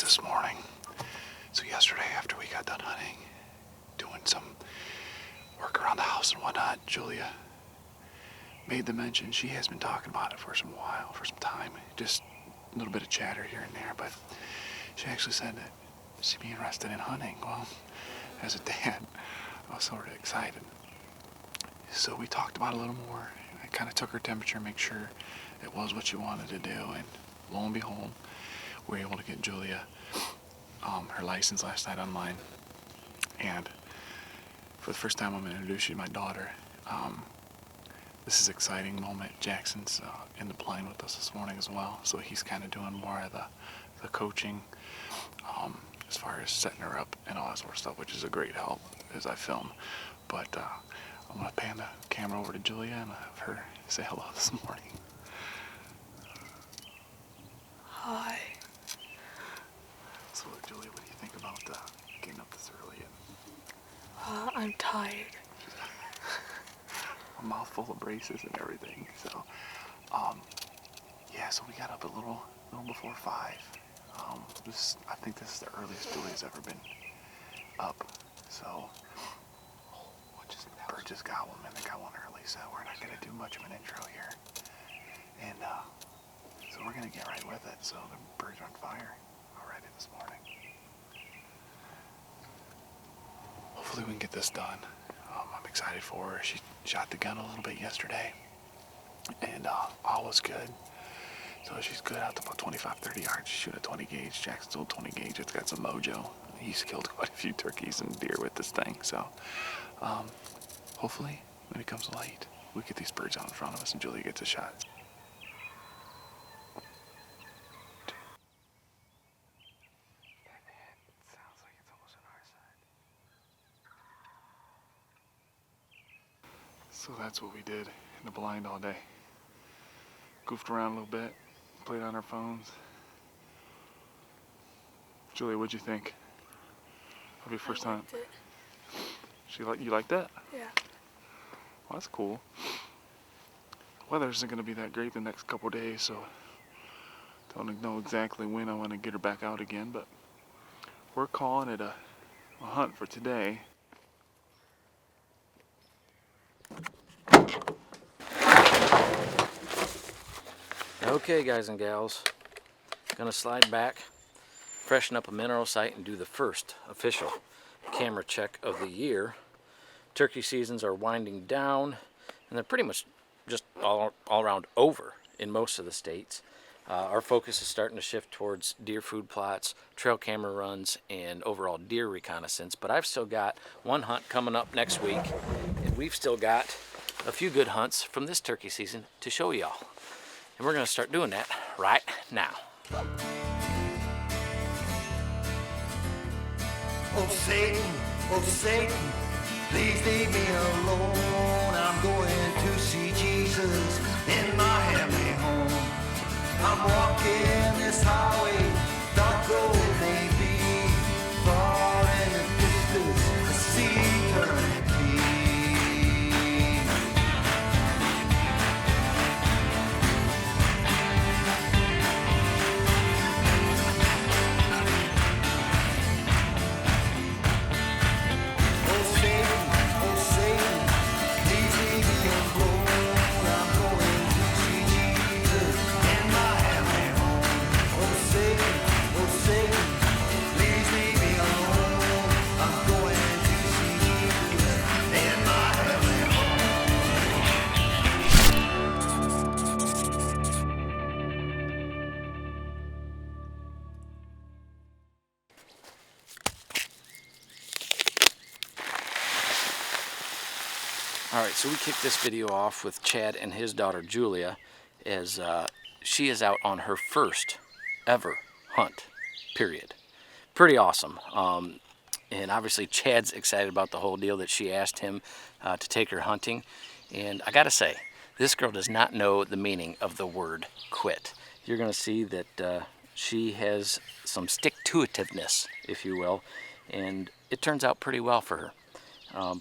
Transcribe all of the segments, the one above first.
surprise this morning. So yesterday after we got done hunting, doing some work around the house and whatnot, Julia made the mention. She has been talking about it for some time. Just a little bit of chatter here and there, but she actually said that she'd be interested in hunting. Well, as a dad, I was sort of excited. So we talked about it a little more. I kind of took her temperature, make sure it was what she wanted to do, and lo and behold, we were able to get Julia her license last night online. And for the first time, I'm going to introduce you to my daughter. This is an exciting moment. Jackson's in the plane with us this morning as well, so he's kind of doing more of the coaching as far as setting her up and all that sort of stuff, which is a great help as I film. But I'm going to pan the camera over to Julia and have her say hello this morning. Hi. So, Julia, what do you think about getting up this early? I'm tired. A mouthful of braces and everything. So, yeah, so we got up a little before 5. I think this is the earliest Julia's ever been up. So, Bert just got one, and they got one early, so we're not going to do much of an intro here. And so we're going to get right with it. So the birds are on fire already this morning. Hopefully we can get this done. I'm excited for her. She shot the gun a little bit yesterday, and all was good. So she's good out to about 25, 30 yards. She shoot a 20 gauge. Jackson's old 20 gauge. It's got some mojo. He's killed quite a few turkeys and deer with this thing. So hopefully when it comes light, we get these birds out in front of us and Julia gets a shot. So that's what we did in the blind all day. Goofed around a little bit, played on our phones. Julia, what'd you think of your first hunt? You like that? Yeah. Well, that's cool. Weather isn't going to be that great the next couple days, so don't know exactly when I want to get her back out again, but we're calling it a hunt for today. Okay, guys and gals, gonna slide back, freshen up a mineral site, and do the first official camera check of the year. Turkey seasons are winding down, and they're pretty much just all around over in most of the states. Our focus is starting to shift towards deer food plots, trail camera runs, and overall deer reconnaissance. But I've still got one hunt coming up next week, and we've still got a few good hunts from this turkey season to show y'all. And we're going to start doing that right now. Oh Satan, please leave me alone. I'm going to see Jesus in my heavenly home. I'm walking this highway, dark road may be, far in the distance, I see eternity. Alright, so we kicked this video off with Chad and his daughter Julia as she is out on her first ever hunt, period. Pretty awesome. And obviously Chad's excited about the whole deal that she asked him to take her hunting. And I gotta say, this girl does not know the meaning of the word quit. You're gonna see that she has some stick-to-itiveness, if you will, and it turns out pretty well for her.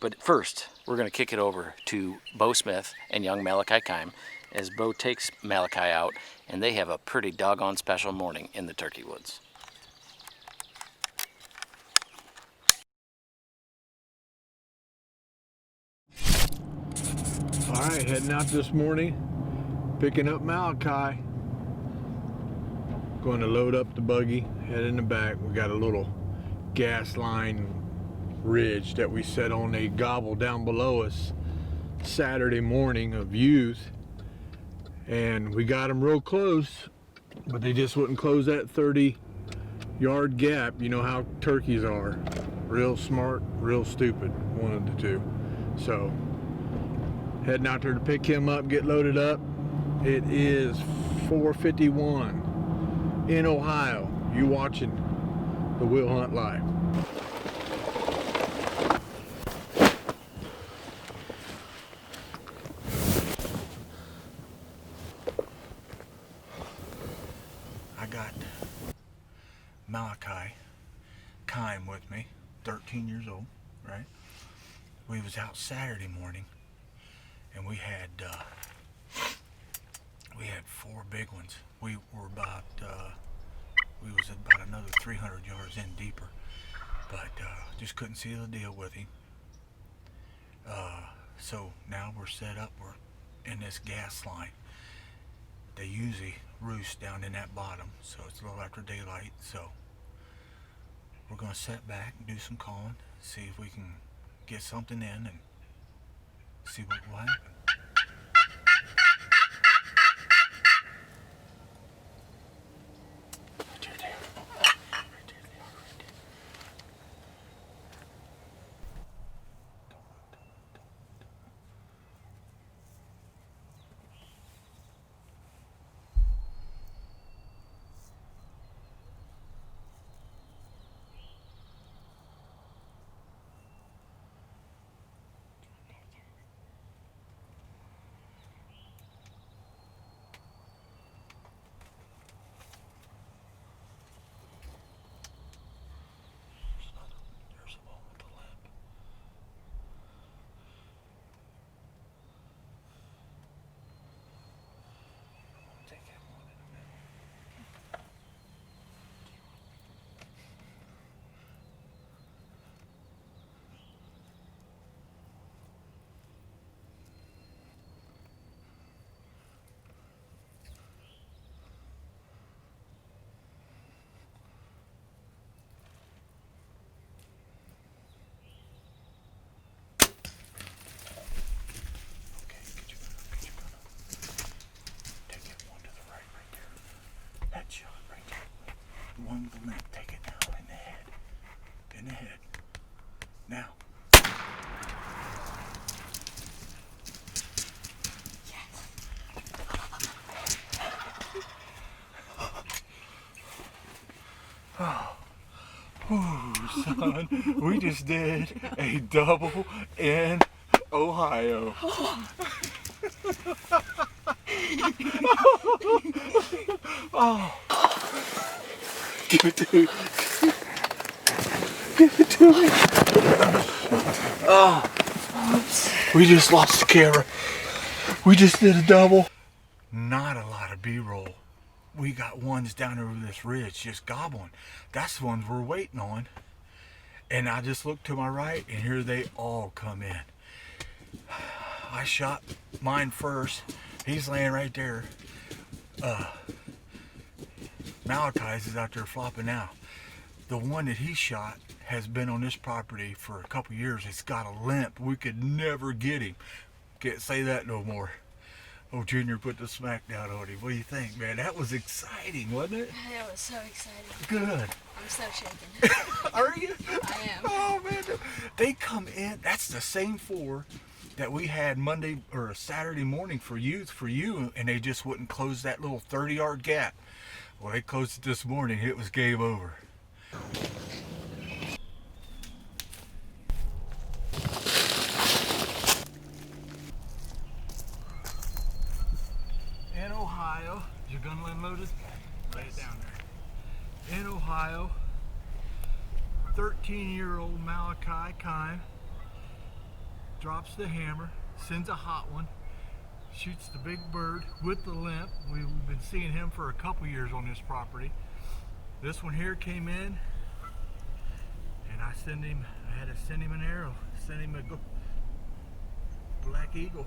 But first, we're going to kick it over to Bo Smith and young Malachi Kiem as Bo takes Malachi out, and they have a pretty doggone special morning in the turkey woods. Alright, heading out this morning, picking up Malachi. Going to load up the buggy, head in the back. We got a little gas line ridge that we set on a gobble down below us Saturday morning of youth. And we got them real close, but they just wouldn't close that 30-yard gap. You know how turkeys are. Real smart, real stupid, one of the two. So, heading out there to pick him up, get loaded up. It is 4:51 in Ohio. You watching the Will Hunt Live. I got Malachi, Kiem with me, 13 years old, right? We was out Saturday morning, and we had 4 big ones. We were about another 300 yards in deeper, but just couldn't seal the deal with him. So now we're set up. We're in this gas line. They usually roost down in that bottom, so it's a little after daylight. So we're gonna sit back and do some calling, see if we can get something in and see what will happen. One with the length, take it now in the head. In the head. Now. Oh, son, we just did a double in Ohio. Oh. Give it to me. Give it to me. Oh, we just lost the camera. We just did a double. Not a lot of B-roll. We got ones down over this ridge just gobbling. That's the ones we're waiting on. And I just looked to my right, and here they all come in. I shot mine first. He's laying right there. Malachi's is out there flopping out. The one that he shot has been on this property for a couple years. It's got a limp. We could never get him. Can't say that no more. Oh, Junior put the smack down on him. What do you think, man? That was exciting, wasn't it? That was so exciting. Good. I'm so shaking. Are you? I am. Oh, man. They come in. That's the same 4 that we had Monday or Saturday morning for you, and they just wouldn't close that little 30-yard gap. Well, they closed it this morning. It was game over. In Ohio, is your gun unloaded? Lay it down there. In Ohio, 13-year-old Malachi Kiem drops the hammer, sends a hot one, shoots the big bird with the limp. We've been seeing him for a couple years on this property. This one here came in, and I had to send him an arrow, send him a black eagle.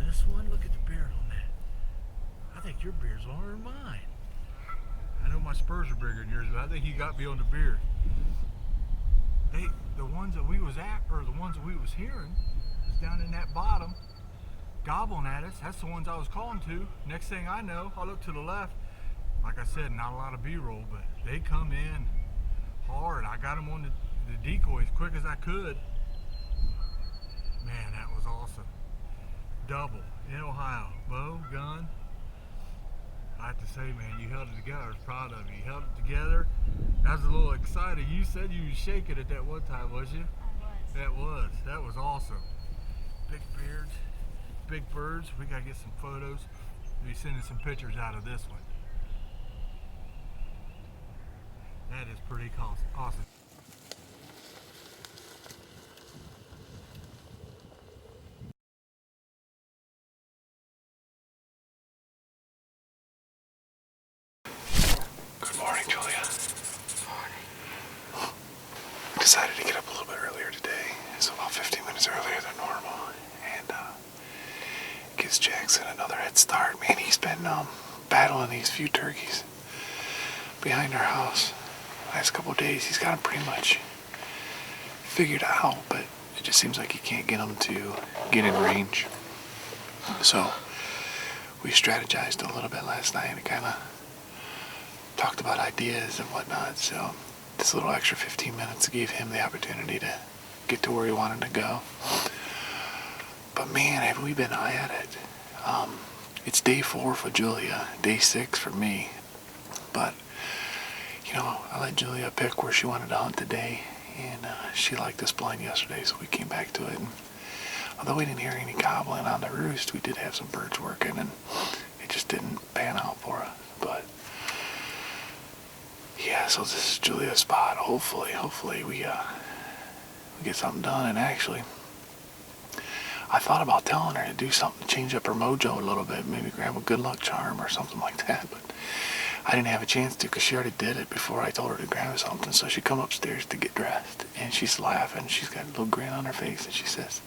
this one? Look at the beard on that. I think your beard's longer than mine. I know my spurs are bigger than yours, but I think you got me on the beard. The ones that we was at, or the ones that we was hearing, is down in that bottom, gobbling at us. That's the ones I was calling to. Next thing I know, I look to the left. Like I said, not a lot of B-roll, but they come in hard. I got them on the decoy as quick as I could. Man, that was awesome. Double in Ohio. Bow, gun. I have to say, man, you held it together. I was proud of you. You held it together. I was a little excited. You said you was shaking at that one time, was you? I was. That was awesome. Big beards, big birds. We gotta get some photos. We'll be sending some pictures out of this one. That is pretty awesome. Good morning, Julia. Morning. I decided to get up a little bit earlier today, so about 15 minutes earlier than normal, and gives Jackson another head start. Man, he's been battling these few turkeys behind our house the last couple of days. He's got them pretty much figured out, but it just seems like he can't get them to get in range. So we strategized a little bit last night and kind of talked about ideas and whatnot. So this little extra 15 minutes gave him the opportunity to get to where he wanted to go. But man, have we been at it. It's day 4 for Julia, day 6 for me. But, you know, I let Julia pick where she wanted to hunt today, and she liked this blind yesterday, so we came back to it. And although we didn't hear any gobbling on the roost, we did have some birds working, and it just didn't pan out for us. But yeah, so this is Julia's spot. Hopefully we get something done. And actually, I thought about telling her to do something to change up her mojo a little bit, maybe grab a good luck charm or something like that, but I didn't have a chance to because she already did it before I told her to grab something. So she come upstairs to get dressed, and she's laughing. She's got a little grin on her face, and she says,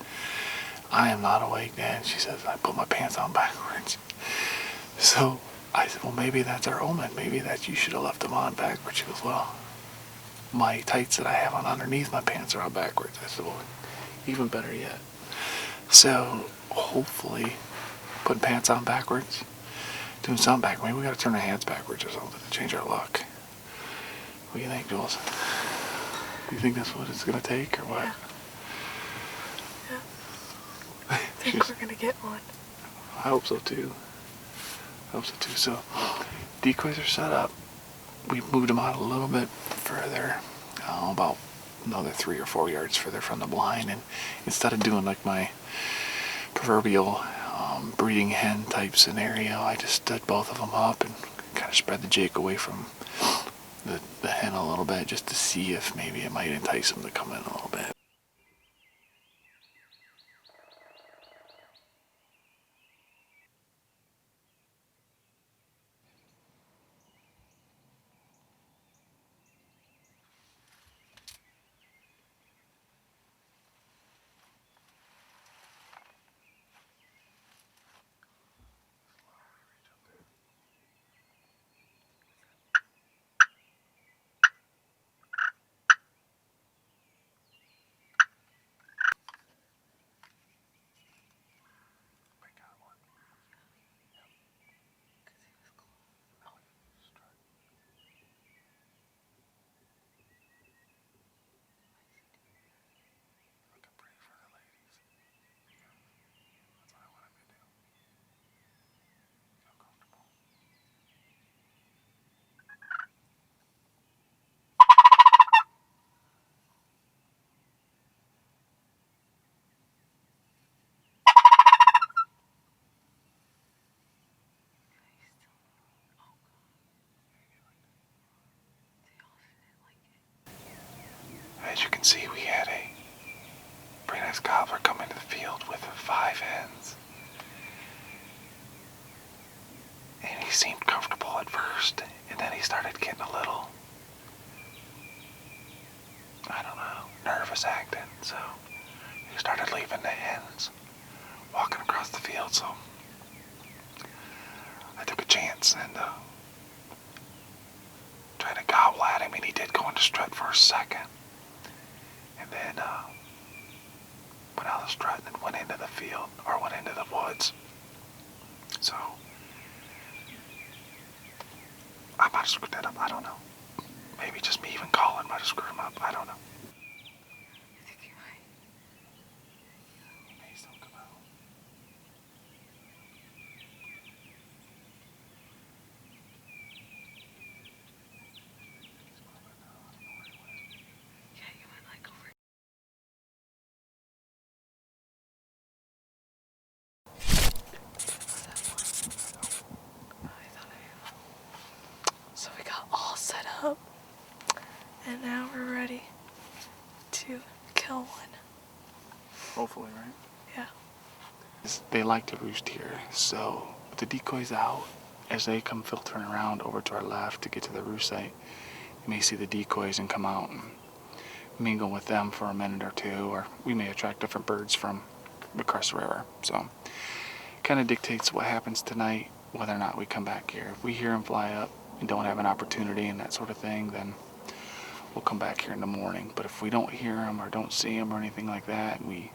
"I am not awake, Dad." She says, "I put my pants on backwards." So I said, "Well, maybe that's our omen. Maybe that you should have left them on backwards." She goes, "Well, my tights that I have on underneath my pants are on backwards." I said, "Well, even better yet." So hopefully putting pants on backwards, doing something back. Maybe we got to turn our hands backwards or something to change our luck. What do you think, Jules? Do you think that's what it's going to take or what? Yeah. I think we're going to get one. I hope so too. So decoys are set up. We moved them out a little bit further, about another 3 or 4 yards further from the blind, and instead of doing like my proverbial breeding hen type scenario, I just stood both of them up and kind of spread the jake away from the hen a little bit, just to see if maybe it might entice them to come in a little bit. As you can see, we had a pretty nice gobbler come into the field with 5 hens. And he seemed comfortable at first, and then he started getting a little, I don't know, nervous acting. So he started leaving the hens, walking across across the field, so I took a chance and tried to gobble at him, and he did go into strut for a second. And then went out of the strut and went into the field, or went into the woods. So I might have screwed that up, I don't know. Maybe just me even calling might have screwed him up, I don't know. Please don't come out. Yeah, you went like over. So we got all set up, and now we're ready to kill one. Hopefully, right? Yeah. They like to roost here, so with the decoys out, as they come filtering around over to our left to get to the roost site, you may see the decoys and come out and mingle with them for a minute or two, or we may attract different birds from across the river. So kind of dictates what happens tonight, whether or not we come back here. If we hear them fly up and don't have an opportunity and that sort of thing, then we'll come back here in the morning. But if we don't hear them or don't see them or anything like that, we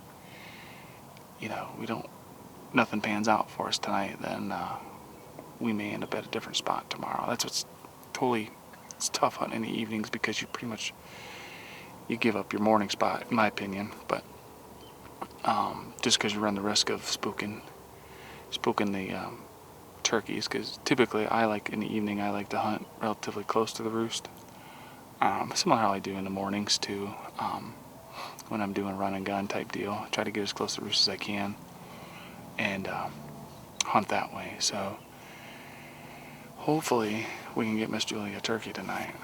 don't, nothing pans out for us tonight, then we may end up at a different spot tomorrow. That's what's totally, it's tough hunting in the evenings, because you pretty much, you give up your morning spot, in my opinion. But just because you run the risk of spooking the turkeys, because typically in the evening I like to hunt relatively close to the roost. Similar how I do in the mornings too, when I'm doing run and gun type deal. I try to get as close to the roost as I can and hunt that way. So hopefully we can get Miss Julia a turkey tonight.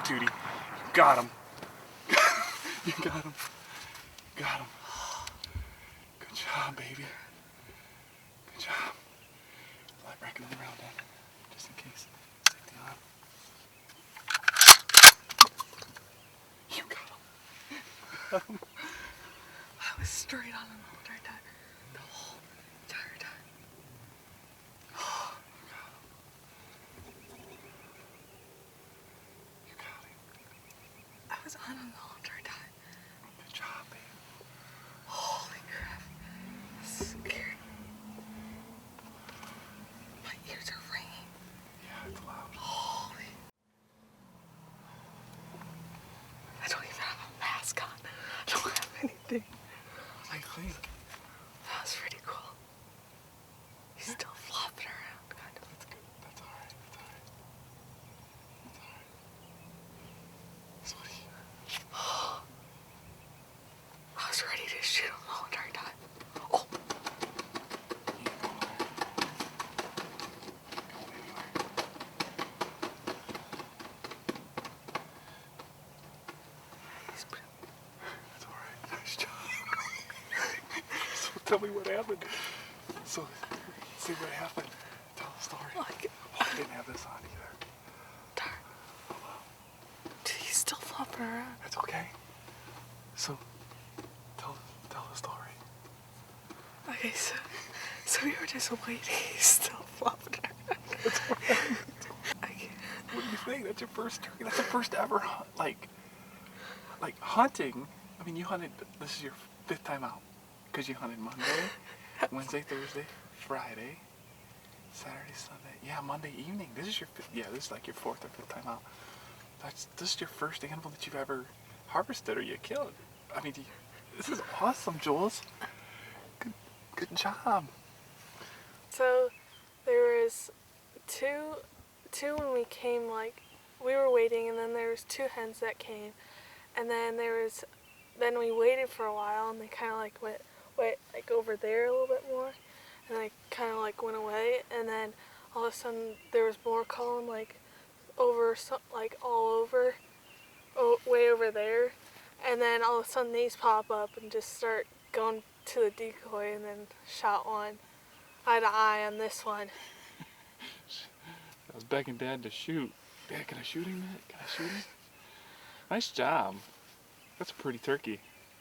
Judy, got him. You got him. Got him. Good job, baby. Good job. Light racking them around then, just in case. Safety on. You got him. I was straight on him the entire time. The whole entire time. You got him. I was on him the whole entire time. Good job, baby. Holy crap. thing. I think. That was pretty cool. He's still flopping around, kind of. That's good. That's alright. That's alright. That's alright. So what do you... I was ready to shoot him the whole entire time. Oh! You ain't going nowhere. Going anywhere. He's pretty... That's alright. Nice job. So tell me what happened. So, see what happened. Tell the story. Like, Oh, I didn't have this on either. darn. Dude, he's still flopping around. It's okay. So, tell the story. Okay, so we were just waiting. He's still flopping around. Okay. What do you think? That's your first turkey. That's your first ever hunt. Like hunting. I mean, you hunted. This is your 5th time out because you hunted Monday, Wednesday, Thursday, Friday, Saturday, Sunday. Yeah, Monday evening. This is your 5th. Yeah, this is like your 4th or 5th time out. This is your first animal that you've ever harvested or you killed. I mean, this is awesome, Jules. Good job. So there was two when we came, like we were waiting, and then there was 2 hens that came, and then then we waited for a while, and they kind of like went like over there a little bit more, and they kind of like went away, and then all of a sudden there was more calling like over like all over, way over there, and then all of a sudden these pop up and just start going to the decoy, and then shot one eye to eye on this one. I was begging Dad to shoot. Dad, can I shoot him, Matt? Can I shoot him? Nice job. That's a pretty turkey.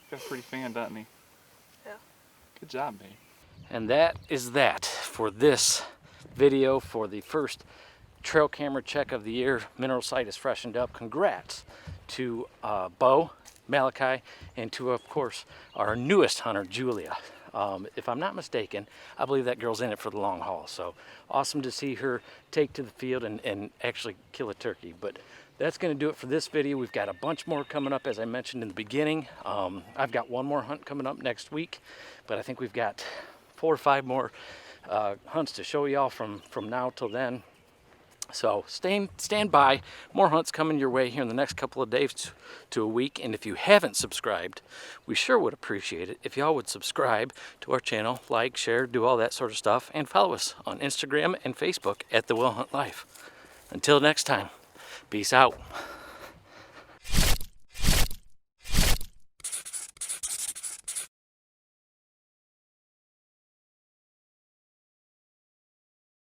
Got a pretty fan, doesn't he? Yeah. Good job, babe. And that is that for this video for the first trail camera check of the year. Mineral site is freshened up. Congrats to Bo, Malachi, and to, of course, our newest hunter, Julia. If I'm not mistaken, I believe that girl's in it for the long haul. So awesome to see her take to the field and actually kill a turkey. But that's going to do it for this video. We've got a bunch more coming up, as I mentioned in the beginning. I've got one more hunt coming up next week, but I think we've got 4 or 5 more hunts to show y'all from now till then. So stand by. More hunts coming your way here in the next couple of days to a week. And if you haven't subscribed, we sure would appreciate it if y'all would subscribe to our channel, like, share, do all that sort of stuff, and follow us on Instagram and Facebook at The Will Hunt Life. Until next time, peace out.